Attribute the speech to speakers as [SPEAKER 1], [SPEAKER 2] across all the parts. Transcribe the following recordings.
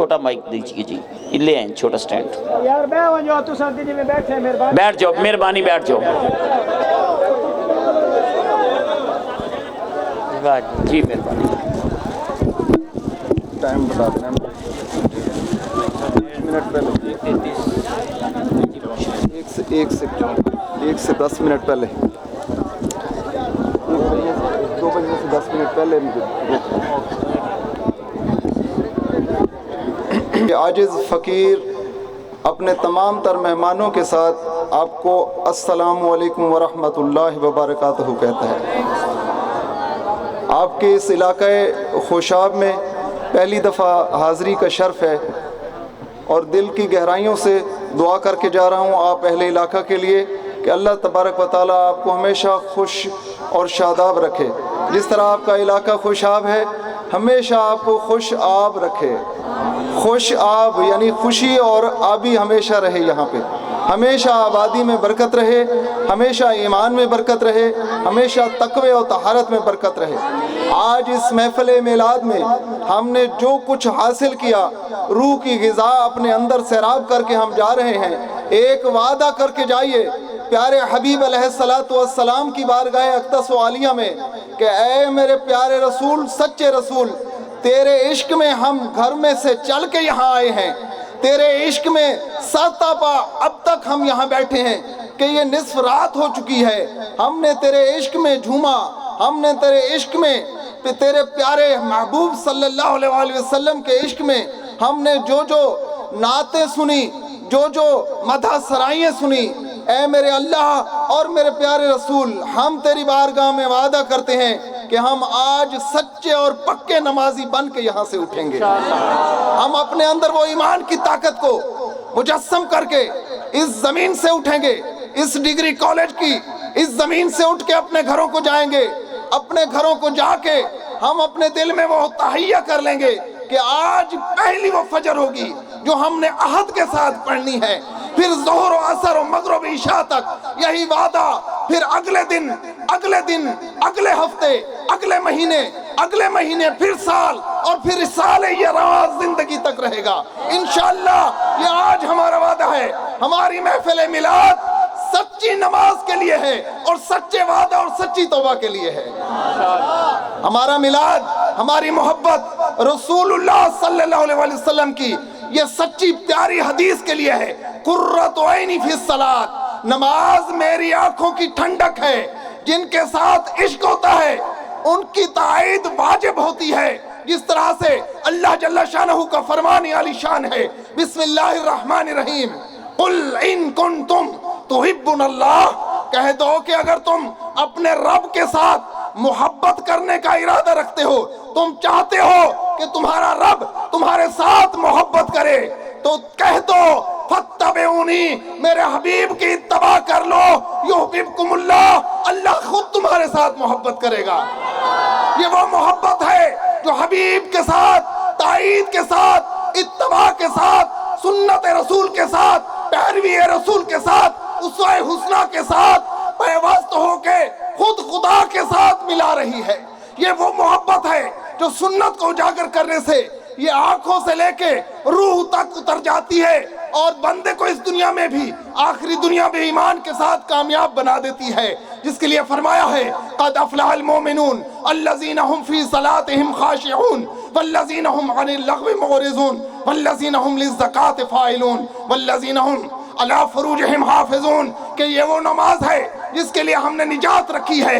[SPEAKER 1] چھوٹا مائک دیجیے جی، لے آئیں چھوٹا سٹینڈ.
[SPEAKER 2] یار میں ہوں جو تو ساتھی جی میں بیٹھے ہیں، مہربانی
[SPEAKER 1] بیٹھ جاؤ، مہربانی بیٹھ جاؤ جی، مہربانی.
[SPEAKER 3] ٹائم بتا دینا، 1 منٹ پہلے، 1 سے 10 منٹ پہلے، 2 بجے سے 10 منٹ پہلے. عاجز فقیر اپنے تمام تر مہمانوں کے ساتھ آپ کو السلام علیکم ورحمۃ اللہ وبرکاتہ کہتا ہے. آپ کے اس علاقۂ خوشاب میں پہلی دفعہ حاضری کا شرف ہے اور دل کی گہرائیوں سے دعا کر کے جا رہا ہوں آپ اہل علاقہ کے لیے کہ اللہ تبارک و تعالیٰ آپ کو ہمیشہ خوش اور شاداب رکھے. جس طرح آپ کا علاقہ خوشاب ہے، ہمیشہ آپ کو خوش آب رکھے. خوش آب یعنی خوشی اور آبی ہمیشہ رہے، یہاں پہ ہمیشہ آبادی میں برکت رہے، ہمیشہ ایمان میں برکت رہے، ہمیشہ تقوی اور طہارت میں برکت رہے. آج اس محفل میلاد میں ہم نے جو کچھ حاصل کیا، روح کی غذا اپنے اندر سیراب کر کے ہم جا رہے ہیں. ایک وعدہ کر کے جائیے پیارے حبیب علیہ السلام کی بارگاہ اقدس و عالیہ میں کہ اے میرے پیارے رسول، سچے رسول، تیرے عشق میں ہم گھر میں سے چل کے یہاں آئے ہیں، تیرے عشق میں ساتا پا اب تک ہم یہاں بیٹھے ہیں کہ یہ نصف رات ہو چکی ہے. ہم نے تیرے عشق میں جھوما، ہم نے تیرے عشق میں، تیرے پیارے محبوب صلی اللہ علیہ وسلم کے عشق میں ہم نے جو نعتیں سنی، جو مدح سرائیاں سنی. اے میرے اللہ اور میرے پیارے رسول، ہم تیری بارگاہ میں وعدہ کرتے ہیں کہ ہم آج سچے اور پکے نمازی بن کے یہاں سے اٹھیں گے. ہم اپنے اندر وہ ایمان کی طاقت کو مجسم کر کے اس زمین سے اٹھیں گے، اس ڈگری کالج کی اس زمین سے اٹھ کے اپنے گھروں کو جائیں گے. اپنے گھروں کو جا کے ہم اپنے دل میں وہ تہیہ کر لیں گے کہ آج پہلی وہ فجر ہوگی جو ہم نے عہد کے ساتھ پڑھنی ہے، پھر ظہر و عصر و مغرب عشاء تک یہی وعدہ، پھر اگلے دن، اگلے ہفتے، اگلے مہینے پھر سال، اور پھر سال یہ راز زندگی تک رہے گا انشاءاللہ. یہ آج ہمارا وعدہ ہے. ہماری محفل میلاد سچی نماز کے لیے ہے اور سچے وعدہ اور سچی توبہ کے لیے ہے. ہمارا میلاد، ہماری محبت رسول اللہ صلی اللہ علیہ وسلم کی یہ سچی پیاری حدیث کے لیے ہے. قرۃ عینی فی الصلاۃ، نماز میری آنکھوں کی ٹھنڈک ہے. جن کے ساتھ عشق ہوتا ہے ان کی تائید واجب ہوتی ہے. جس طرح سے اللہ جل شانہ کا فرمان عالی شان ہے، بسم اللہ الرحمن الرحیم، قل ان کنتم تحبون اللہ، کہہ دو کہ اگر تم اپنے رب کے ساتھ محبت کرنے کا ارادہ رکھتے ہو، تم چاہتے ہو کہ تمہارا رب تمہارے ساتھ محبت کرے، تو کہہ دو فاتبعونی، میرے حبیب کی اتباع کر لو، یحببکم اللہ، اللہ خود تمہارے ساتھ محبت کرے گا. یہ وہ محبت ہے جو حبیب کے ساتھ، تائید کے ساتھ، اتباع کے ساتھ، سنت رسول کے ساتھ، پیروی رسول کے ساتھ، اسوہ حسنہ کے ساتھ پیوست ہو کے خود خدا کے ساتھ ملا رہی ہے. یہ وہ محبت ہے جو سنت کو اجاگر کرنے سے یہ آنکھوں سے لے کے روح تک اتر جاتی ہے اور بندے کو اس دنیا میں بھی آخری دنیا میں ایمان کے ساتھ کامیاب بنا دیتی ہے. جس کے لیے فرمایا ہے قد افلح المؤمنون الذین هم فی صلاتهم خاشعون والذین هم عن اللغو معرضون والذین هم للزکاة فاعلون والذین هم علی فروجہم حافظون، کہ یہ وہ نماز ہے جس کے لیے ہم نے نجات رکھی ہے.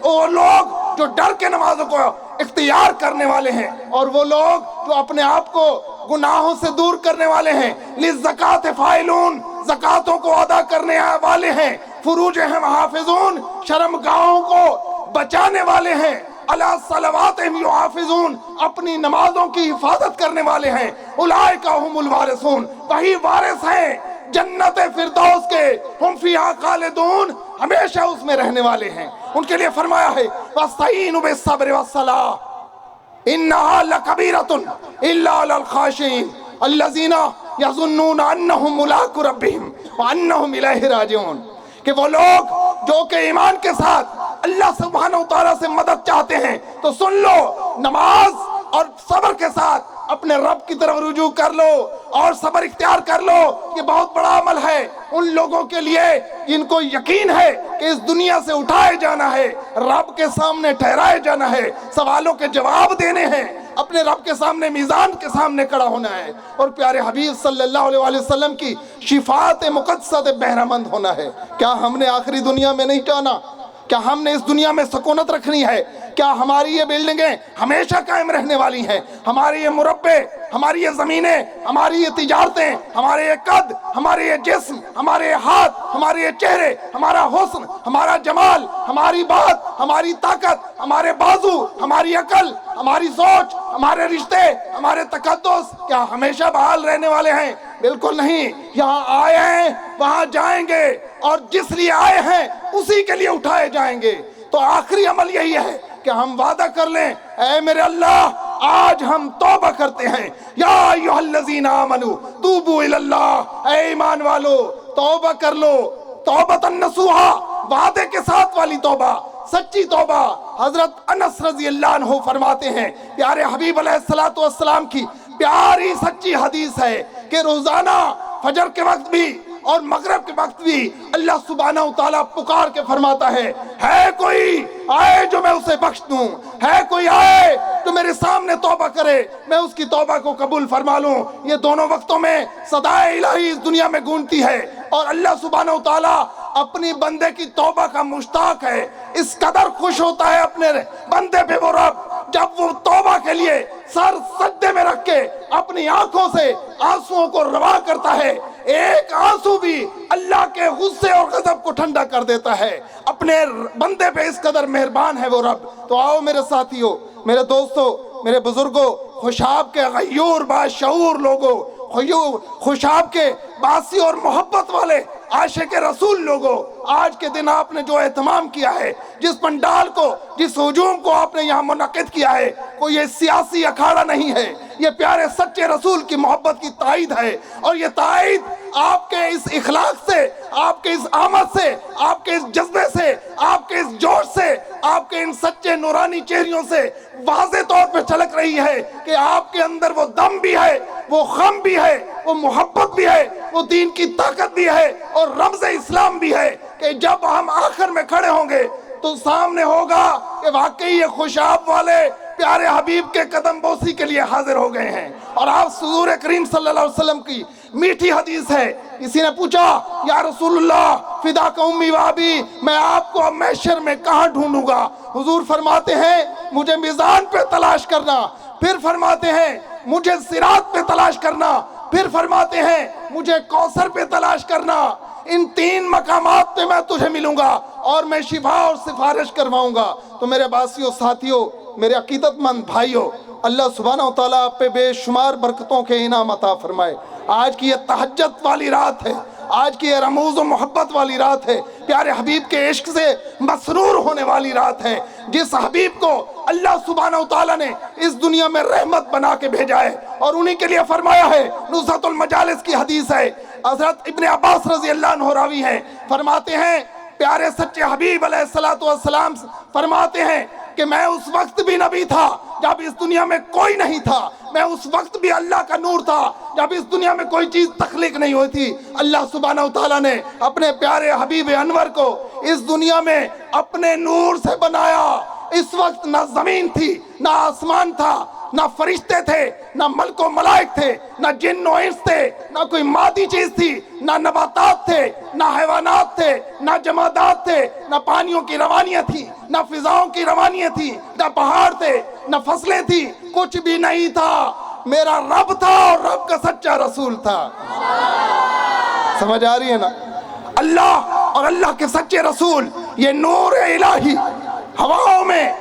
[SPEAKER 3] وہ لوگ جو ڈر کے نمازوں کو اختیار کرنے والے ہیں اور وہ لوگ جو اپنے آپ کو گناہوں سے دور کرنے والے ہیں، للزکاة فاعلون، زکاتوں کو ادا کرنے والے ہیں، فروجہم حافظون، شرمگاہوں کو بچانے والے ہیں، علی صلواتہم یحافظون، اپنی نمازوں کی حفاظت کرنے والے ہیں، اولئک هم الوارثون، وہی وارث ہیں جنت فردوس کے، ہم فیہا خالدون، ہمیشہ اس میں رہنے والے ہیں. ان کے لیے فرمایا ہے وَاسْتَعِینُوا بِالصَّبْرِ وَالصَّلَاةِ إِنَّهَا لَكَبِیرَةٌ إِلَّا عَلَى الْخَاشِعِینَ الَّذِینَ یَظُنُّونَ أَنَّهُم مُّلَاقُو رَبِّهِمْ وَأَنَّهُمْ إِلَیہِ راجعون، کہ وہ لوگ جو کہ ایمان کے ساتھ اللہ سبحانہ وتعالیٰ سے مدد چاہتے ہیں تو سن لو، نماز اور صبر کے ساتھ
[SPEAKER 4] اپنے رب کی طرف رجوع کر لو اور صبر اختیار کر لو. یہ بہت بڑا عمل ہے ان لوگوں کے لیے جن کو یقین ہے کہ اس دنیا سے اٹھائے جانا ہے, رب کے سامنے ٹھہرائے جانا ہے, سوالوں کے جواب دینے ہیں, اپنے رب کے سامنے میزان کے سامنے کھڑا ہونا ہے, اور پیارے حبیب صلی اللہ علیہ وآلہ وسلم کی شفاعت مقدسہ سے بہرہ مند ہونا ہے. کیا ہم نے آخری دنیا میں نہیں جانا؟ کیا ہم نے اس دنیا میں سکونت رکھنی ہے؟ کیا ہماری یہ بلڈنگیں ہمیشہ قائم رہنے والی ہیں؟ ہماری یہ مربع، ہماری یہ زمینیں، ہماری یہ تجارتیں، ہمارے یہ قد، ہمارے یہ جسم، ہمارے یہ ہاتھ، ہمارے یہ چہرے، ہمارا حسن، ہمارا جمال، ہماری بات، ہماری طاقت، ہمارے بازو، ہماری عقل، ہماری سوچ، ہمارے رشتے، ہمارے تقدس کیا ہمیشہ بحال رہنے والے ہیں؟ بالکل نہیں. یہاں آئے ہیں وہاں جائیں گے، اور جس لیے آئے ہیں اسی کے لیے اٹھائے جائیں گے. تو آخری عمل یہی ہے کہ ہم وعدہ کر لیں، اے میرے اللہ آج ہم توبہ کرتے ہیں. یا ایھا الذین آمنوا توبوا الی اللہ، اے ایمان والو توبہ کر لو، توبۃ نصوحا، وعدے کے ساتھ والی توبہ، سچی توبہ. حضرت انس رضی اللہ عنہ فرماتے ہیں، پیارے حبیب علیہ السلام کی پیاری سچی حدیث ہے کہ روزانہ فجر کے وقت بھی اور مغرب کے وقت بھی اللہ سبحانہ وتعالیٰ پکار کے فرماتا ہے کوئی آئے جو میں اسے بخش دوں، ہے کوئی آئے جو میرے سامنے توبہ کرے میں اس کی توبہ کو قبول فرما لوں. یہ دونوں وقتوں میں صدائے الہی اس دنیا میں گونجتی ہے، اور اللہ سبحانہ وتعالیٰ اپنی بندے کی توبہ کا مشتاق ہے. اس قدر خوش ہوتا ہے اپنے بندے پہ وہ رب جب وہ توبہ کے لیے سر سجدے میں رکھ کے اپنی آنکھوں سے آنسوؤں کو روا کرتا ہے. ایک آنسو بھی اللہ کے غصے اور غضب کو ٹھنڈا کر دیتا ہے. اپنے بندے پہ اس قدر مہربان ہے وہ رب. تو آؤ میرے ساتھیوں، میرے دوستوں، میرے بزرگوں، خوشاب کے غیور باشعور لوگوں، خوشاب کے باسی اور محبت والے عاشق رسول لوگوں، آج کے دن آپ نے جو اہتمام کیا ہے، جس پنڈال کو، جس ہجوم کو آپ نے یہاں منعقد کیا ہے، کوئی یہ سیاسی اکھاڑا نہیں ہے، یہ پیارے سچے رسول کی محبت کی تائید ہے. اور یہ تائید آپ کے اس اخلاق سے، آپ کے اس آمد سے، آپ کے اس جذبے سے، آپ کے اس جوش سے، آپ کے ان سچے نورانی چہریوں سے واضح طور پہ چھلک رہی ہے کہ آپ کے اندر وہ دم بھی ہے، وہ خم بھی ہے، وہ محبت بھی ہے، وہ دین کی طاقت بھی ہے، اور رمز اسلام بھی ہے کہ جب ہم آخر میں کھڑے ہوں گے تو سامنے ہوگا کہ واقعی یہ خوشاب والے پیارے حبیب کے قدم بوسی کے لیے حاضر ہو گئے ہیں. اور آپ حضور کریم صلی اللہ علیہ وسلم کی میٹھی حدیث ہے، کسی نے پوچھا یا رسول اللہ فداک امی و ابی، میں آپ کو اب محشر میں کہاں ڈھونڈوں گا؟ حضور فرماتے ہیں مجھے میزان پہ تلاش کرنا، پھر فرماتے ہیں مجھے صراط پہ تلاش کرنا، پھر فرماتے ہیں مجھے کوثر پہ تلاش کرنا. ان تین مقامات پہ میں تجھے ملوں گا اور میں شفا اور سفارش کرواؤں گا. تو میرے باسیوں، ساتھیوں، میرے عقیدت مند بھائیوں، اللہ سبحانہ وتعالیٰ آپ پہ بے شمار برکتوں کے انعام عطا فرمائے. آج کی یہ تہجد والی رات ہے، آج کی یہ رموز و محبت والی رات ہے، پیارے حبیب کے عشق سے مسرور ہونے والی رات ہے. جس حبیب کو اللہ سبحانہ وتعالیٰ نے اس دنیا میں رحمت بنا کے بھیجا ہے، اور انہی کے لیے فرمایا ہے، نصرت المجالس کی حدیث ہے، حضرت ابن عباس رضی اللہ عنہ راوی ہیں، فرماتے ہیں پیارے سچے حبیب علیہ السلام فرماتے ہیں کہ میں اس وقت بھی نبی تھا جب اس دنیا میں کوئی نہیں تھا، میں اس وقت بھی اللہ کا نور تھا جب اس دنیا میں کوئی چیز تخلیق نہیں ہوئی تھی. اللہ سبحانہ وتعالیٰ نے اپنے پیارے حبیب انور کو اس دنیا میں اپنے نور سے بنایا. اس وقت نہ زمین تھی، نہ آسمان تھا، نہ فرشتے تھے، نہ ملک و ملائک تھے، نہ جن و انس تھے، نہ کوئی مادی چیز تھی، نہ نباتات تھے، نہ حیوانات تھے، نہ جمادات تھے، نہ پانیوں کی روانیاں تھیں، نہ فضاؤں کی روانیاں تھیں، نہ پہاڑ تھے، نہ فصلیں تھیں، کچھ بھی نہیں تھا. میرا رب تھا اور رب کا سچا رسول تھا. سمجھ آ رہی ہے نا؟ اللہ اور اللہ کے سچے رسول، یہ نور الہی ہواؤں میں،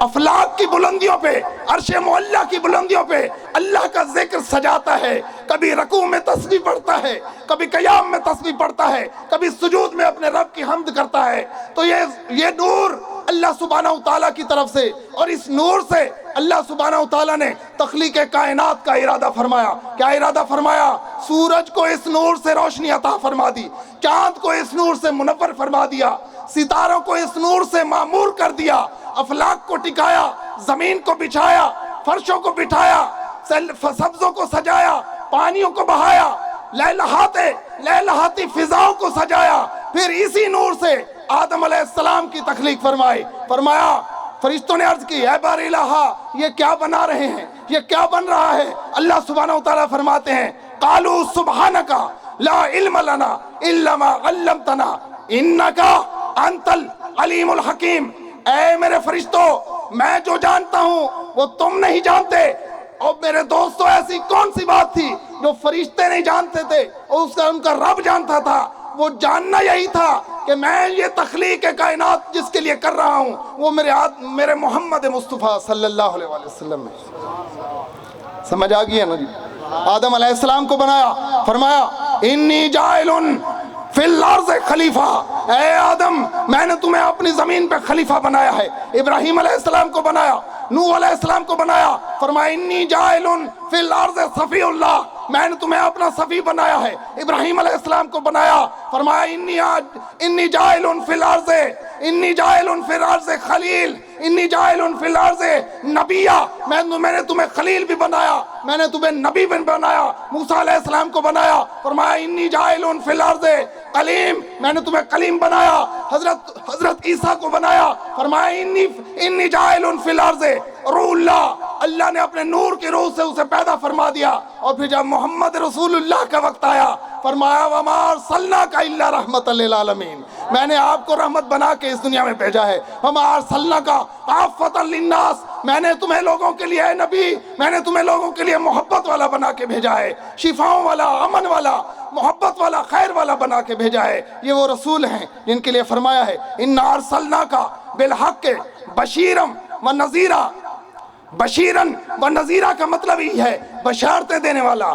[SPEAKER 4] افلاک کی بلندیوں پہ، عرش معلیٰ کی بلندیوں پہ اللہ کا ذکر سجاتا ہے. کبھی رکوع میں تسبیح پڑھتا ہے، کبھی قیام میں تسبیح پڑھتا ہے، کبھی سجود میں اپنے رب کی حمد کرتا ہے. تو یہ نور اللہ سبحانہ وتعالیٰ کی طرف سے، اور اس نور سے اللہ سبحانہ وتعالیٰ نے تخلیق کائنات کا ارادہ فرمایا. کیا ارادہ فرمایا؟ سورج کو اس نور سے روشنی عطا فرما دی، چاند کو اس نور سے منور فرما دیا، ستاروں کو اس نور سے معمور کر دیا، افلاک کو ٹکایا، زمین کو بچھایا، فرشوں کو بٹھایا، سبزوں کو سجایا، پانیوں کو بہایا، لہلہاتی فضاؤں کو سجایا، پھر اسی نور سے آدم علیہ السلام کی تخلیق فرمایا فرشتوں نے عرض کی اے بار الہ یہ کیا بنا رہے ہیں، یہ کیا بن رہا ہے؟ اللہ سبحانہ وتعالیٰ فرماتے ہیں قالوا سبحانک لا علم لنا الا ما علمتنا انک انت العلیم الحکیم۔ اے میرے فرشتوں، میں جو جانتا ہوں وہ تم نہیں جانتے۔ اور میرے دوستوں، ایسی کون سی بات تھی جو فرشتے نہیں جانتے تھے اور ان کا رب جانتا تھا؟ وہ جاننا یہی تھا کہ میں یہ تخلیق کائنات جس کے لیے کر رہا ہوں وہ میرے محمد مصطفیٰ صلی اللہ علیہ وسلم ہے۔ سمجھ آ گئی ہے نا جی؟ آدم علیہ السلام کو بنایا، فرمایا انی جائل فی الارض خلیفہ، اے آدم میں نے تمہیں اپنی زمین پہ خلیفہ بنایا ہے۔ ابراہیم علیہ السلام کو بنایا، نوح علیہ السلام کو بنایا، فرمایا انی جائل فی الارض صفی اللہ، میں نے تمہیں اپنا صفی بنایا ہے۔ ابراہیم علیہ السلام کو بنایا، فرمایا انی جائل فی الارض خلیل، انی جائل فی الارض نبیہ، میں نے تمہیں خلیل بھی بنایا، میں نے تمہیں نبی بھی بنایا۔ موسیٰ علیہ السلام کو بنایا، فرمایا انی جائل فی الارض کلیم، میں نے تمہیں کلیم بنایا۔ حضرت عیسیٰ کو بنایا، فرمایا انی جائل فی الارض روح اللہ، اللہ نے اپنے نور کی روح سے اسے پیدا فرما دیا۔ اور پھر جب محمد رسول اللہ کا وقت آیا، فرمایا وما ارسلناک الا رحمۃ للعالمین، میں نے آپ کو رحمت بنا کے اس دنیا میں بھیجا ہے۔ وما ارسلناک کافۃ للناس، میں نے تمہیں لوگوں کے لیے، اے نبی میں نے تمہیں لوگوں کے لیے محبت والا بنا کے بھیجا ہے، شفاؤں والا، امن والا، محبت والا، خیر والا بنا کے بھیجا ہے۔ یہ وہ رسول ہیں جن کے لیے فرمایا ہے انا ارسلناک بالحق بشیرا ونذیرا۔ بشیرن و نذیرہ کا مطلب ہی ہے بشارتیں دینے والا،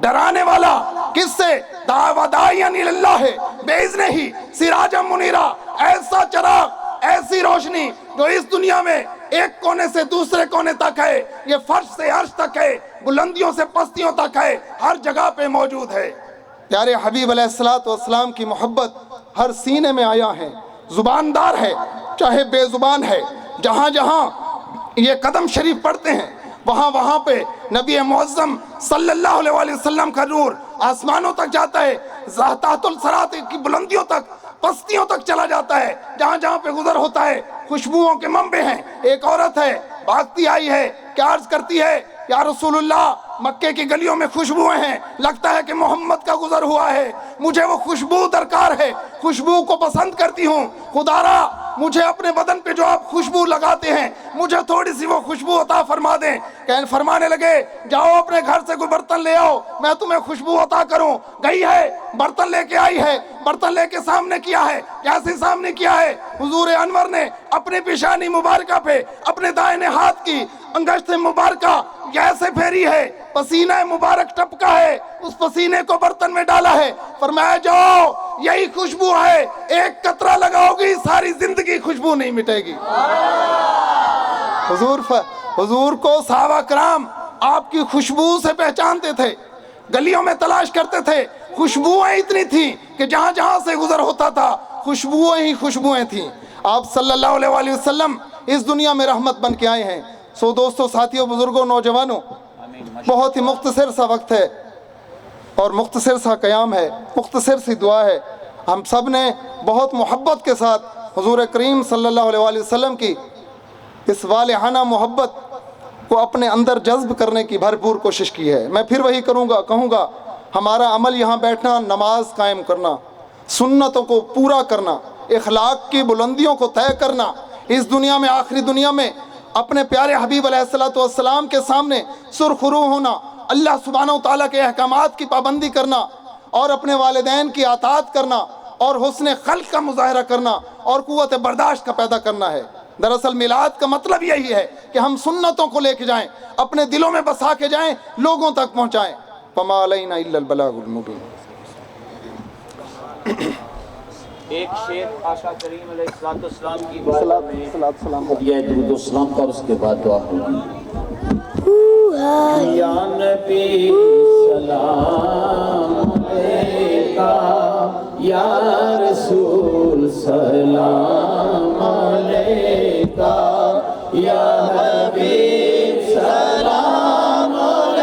[SPEAKER 4] ڈرانے والا۔ کس سے؟ داعیاً الی اللہ باذنہ ہی سراجا منیرا، ایسا چراغ، ایسی روشنی جو اس دنیا میں ایک کونے سے دوسرے کونے تک ہے، یہ فرش سے عرش تک ہے، بلندیوں سے پستیوں تک ہے، ہر جگہ پہ موجود ہے۔ پیارے حبیب علیہ السلام کی محبت ہر سینے میں آیا ہے، زباندار ہے چاہے بے زبان ہے۔ جہاں جہاں یہ قدم شریف پڑھتے ہیں وہاں پہ نبی معظم صلی اللہ علیہ وسلم کا نور آسمانوں تک جاتا ہے، تحت الصراط کی بلندیوں تک، پستیوں تک چلا جاتا ہے۔ جہاں جہاں پہ گزر ہوتا ہے خوشبوؤں کے منبع ہیں۔ ایک عورت ہے بھاگتی آئی ہے، کیا عرض کرتی ہے یا رسول اللہ مکے کی گلیوں میں خوشبوئیں ہیں، لگتا ہے کہ محمد کا گزر ہوا ہے، مجھے وہ خوشبو درکار ہے، خوشبو کو پسند کرتی ہوں، خدا را مجھے اپنے بدن پہ جو آپ خوشبو لگاتے ہیں مجھے تھوڑی سی وہ خوشبو عطا فرما دیں۔ کہ فرمانے لگے جاؤ اپنے گھر سے کوئی برتن لے آؤ میں تمہیں خوشبو عطا کروں۔ گئی ہے، برتن لے کے آئی ہے، برتن لے کے سامنے کیا ہے، کیسے سامنے کیا ہے؟ حضور انور نے اپنی پیشانی مبارکہ پہ اپنے دائیں ہاتھ کی انگشت مبارکہ ایسے پھیری ہے، پسینہ مبارک ٹپکا ہے، اس پسینے کو برتن میں ڈالا ہے، فرمایا جاؤ یہی خوشبو ہے، ایک قطرہ لگاؤ گی ساری زندگی خوشبو نہیں مٹے گی۔ حضور کو صحابہ کرام آپ کی خوشبو سے پہچانتے تھے، گلیوں میں تلاش کرتے تھے، خوشبوئیں اتنی تھیں کہ جہاں جہاں سے گزر ہوتا تھا خوشبوئیں ہی خوشبوئیں تھیں۔ آپ صلی اللہ علیہ وسلم اس دنیا میں رحمت بن کے آئے ہیں۔ سو دوستو، ساتھیوں، بزرگوں، نوجوانوں، بہت ہی مختصر سا وقت ہے اور مختصر سا قیام ہے، مختصر سی دعا ہے۔ ہم سب نے بہت محبت کے ساتھ حضور کریم صلی اللہ علیہ وسلم کی اس والہانہ محبت کو اپنے اندر جذب کرنے کی بھرپور کوشش کی ہے۔ میں پھر وہی کہوں گا ہمارا عمل یہاں بیٹھنا، نماز قائم کرنا، سنتوں کو پورا کرنا، اخلاق کی بلندیوں کو طے کرنا، اس دنیا میں، آخری دنیا میں اپنے پیارے حبیب علیہ السلام کے سامنے سرخرو ہونا، اللہ سبحانہ و تعالیٰ کے احکامات کی پابندی کرنا اور اپنے والدین کی اطاعت کرنا اور حسن خلق کا مظاہرہ کرنا اور قوت برداشت کا پیدا کرنا ہے۔ دراصل میلاد کا مطلب یہی ہے کہ ہم سنتوں کو لے کے جائیں، اپنے دلوں میں بسا کے جائیں، لوگوں تک پہنچائیں۔ فما علینا الا البلاغ المبین۔
[SPEAKER 1] ایک شعر آقا کریم علیہ السلام کی بارگاہ میں یہ درود و سلام کا، اس کے بعد دعا ہوگی۔ یا نبی سلام علیکہ، یا رسول سلام علیکہ، یا حبیب سلام علیکہ۔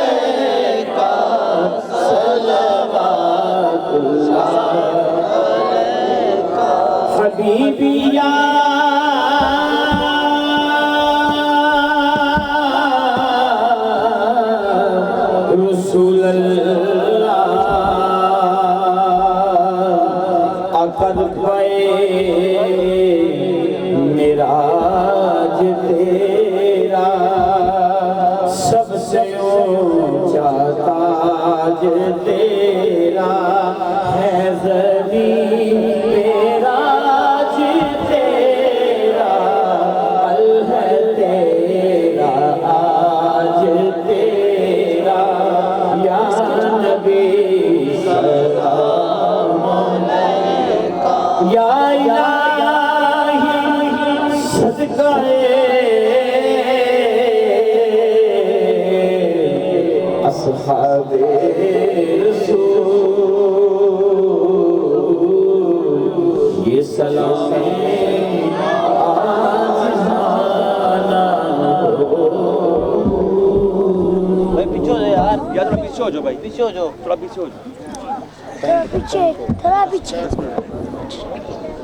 [SPEAKER 1] حبیبی یا رسول اللہ عقد پائے معراج تیرا سب سے اونچا تاج تیرا ہے زمین معراج تیرا ال ہے تیرا آج تیرا یا نبی سلام علیکہ یا الہی صدقہ اصحاب رسول یہ سلام آج زمانہ
[SPEAKER 5] بھائی پیچھے ہو جاؤ یار تھوڑا پیچھے ہو جاؤ بھائی پیچھے ہو جاؤ تھوڑا پیچھے ہو جاؤ
[SPEAKER 6] تھوڑا پیچھے